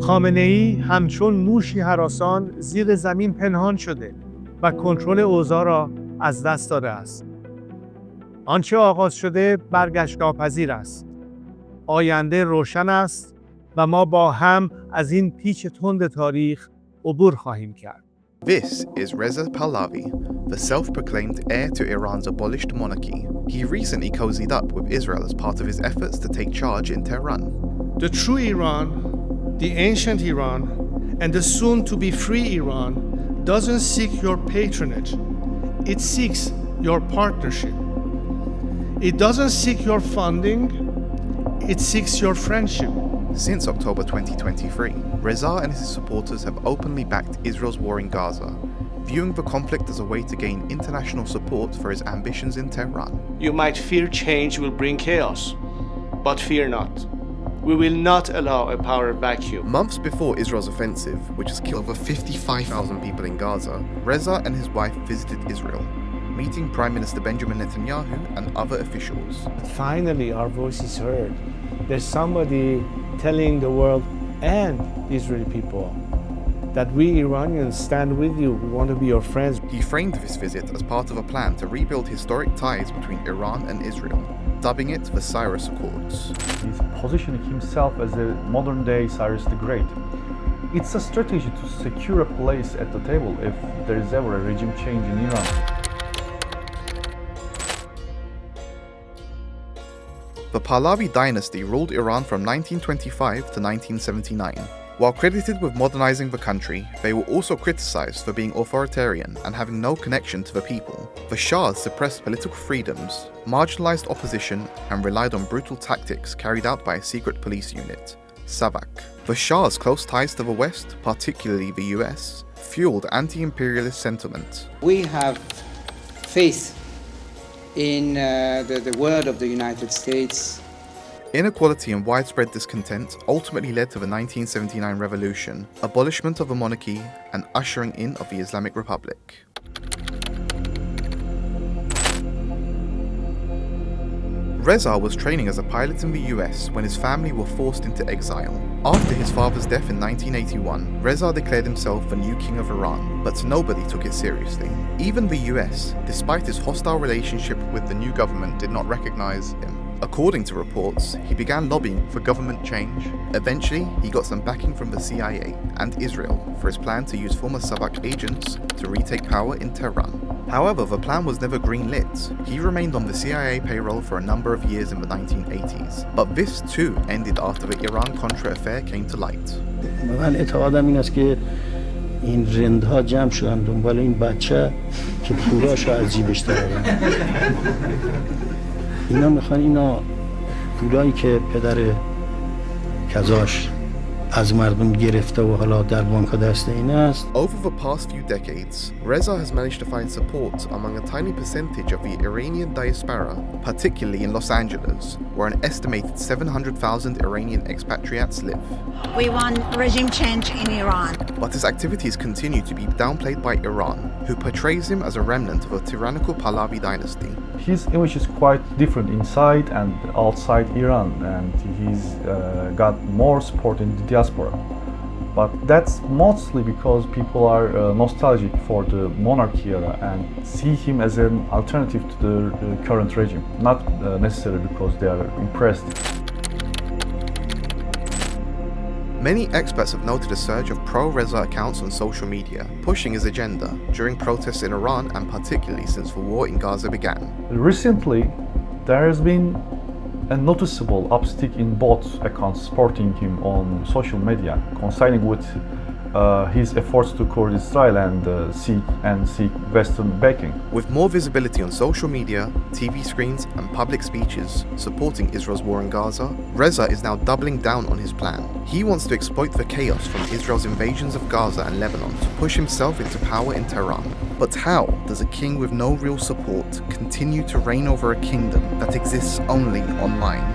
خامنه‌ای همچون موشی هراسان زیر زمین پنهان شده و کنترل اوضاع را از دست داده است. آنچه آغاز شده برگشت ناپذیر است. آینده روشن است و ما با هم از این پیچ تند تاریخ عبور خواهیم کرد. This is Reza Pahlavi, the self-proclaimed heir to Iran's abolished monarchy. He recently cozied up with Israel as part of his efforts to take charge in Tehran. The true Iran, the ancient Iran, and the soon-to-be free Iran doesn't seek your patronage. It seeks your partnership. It doesn't seek your funding. It seeks your friendship. Since October 2023, Reza and his supporters have openly backed Israel's war in Gaza, viewing the conflict as a way to gain international support for his ambitions in Tehran. You might fear change will bring chaos, but fear not. We will not allow a power vacuum. Months before Israel's offensive, which has killed over 55,000 people in Gaza, Reza and his wife visited Israel, meeting Prime Minister Benjamin Netanyahu and other officials. Finally, our voice is heard. There's somebody telling the world and the Israeli people that we Iranians stand with you. We want to be your friends. He framed this visit as part of a plan to rebuild historic ties between Iran and Israel, dubbing it the Cyrus Accords. He's positioning himself as a modern-day Cyrus the Great. It's a strategy to secure a place at the table if there is ever a regime change in Iran. The Pahlavi dynasty ruled Iran from 1925 to 1979. While credited with modernizing the country, they were also criticized for being authoritarian and having no connection to the people. The Shahs suppressed political freedoms, marginalized opposition, and relied on brutal tactics carried out by a secret police unit, Savak. The Shah's close ties to the West, particularly the US, fueled anti-imperialist sentiment. We have faith in the word of the United States. Inequality and widespread discontent ultimately led to the 1979 revolution, abolishment of the monarchy, and ushering in of the Islamic Republic. Reza was training as a pilot in the US when his family were forced into exile. After his father's death in 1981, Reza declared himself the new king of Iran, but nobody took it seriously. Even the US, despite his hostile relationship with the new government, did not recognize him. According to reports, he began lobbying for government change. Eventually, he got some backing from the CIA and Israel for his plan to use former Savak agents to retake power in Tehran. However, the plan was never greenlit. He remained on the CIA payroll for a number of years in the 1980s. But this too ended after the Iran-Contra affair came to light. من اعتقادم این است که این رندها جمع شدن دنبال این بچه که پولاشو از جیبش درارن. اینا میخوان اینا پولایی که پدر کذاش از مردم گرفته و حالا در بانک دست این است. Over the past few decades, Reza has managed to find support among a tiny percentage of the Iranian diaspora, particularly in Los Angeles, where an estimated 700,000 Iranian expatriates live. We want regime change in Iran. But his activities continue to be downplayed by Iran, who portrays him as a remnant of a tyrannical Pahlavi dynasty. His image is quite different inside and outside Iran, and he's got more support in the diaspora. But that's mostly because people are nostalgic for the monarchy era and see him as an alternative to the current regime, not necessarily because they are impressed. Many experts have noted a surge of pro-Reza accounts on social media, pushing his agenda during protests in Iran and particularly since the war in Gaza began. Recently, there has been a noticeable uptick in bot accounts supporting him on social media, coinciding with his efforts to curb Israel and seek Western backing. With more visibility on social media, TV screens, and public speeches supporting Israel's war in Gaza, Reza is now doubling down on his plan. He wants to exploit the chaos from Israel's invasions of Gaza and Lebanon to push himself into power in Tehran. But how does a king with no real support continue to reign over a kingdom that exists only online?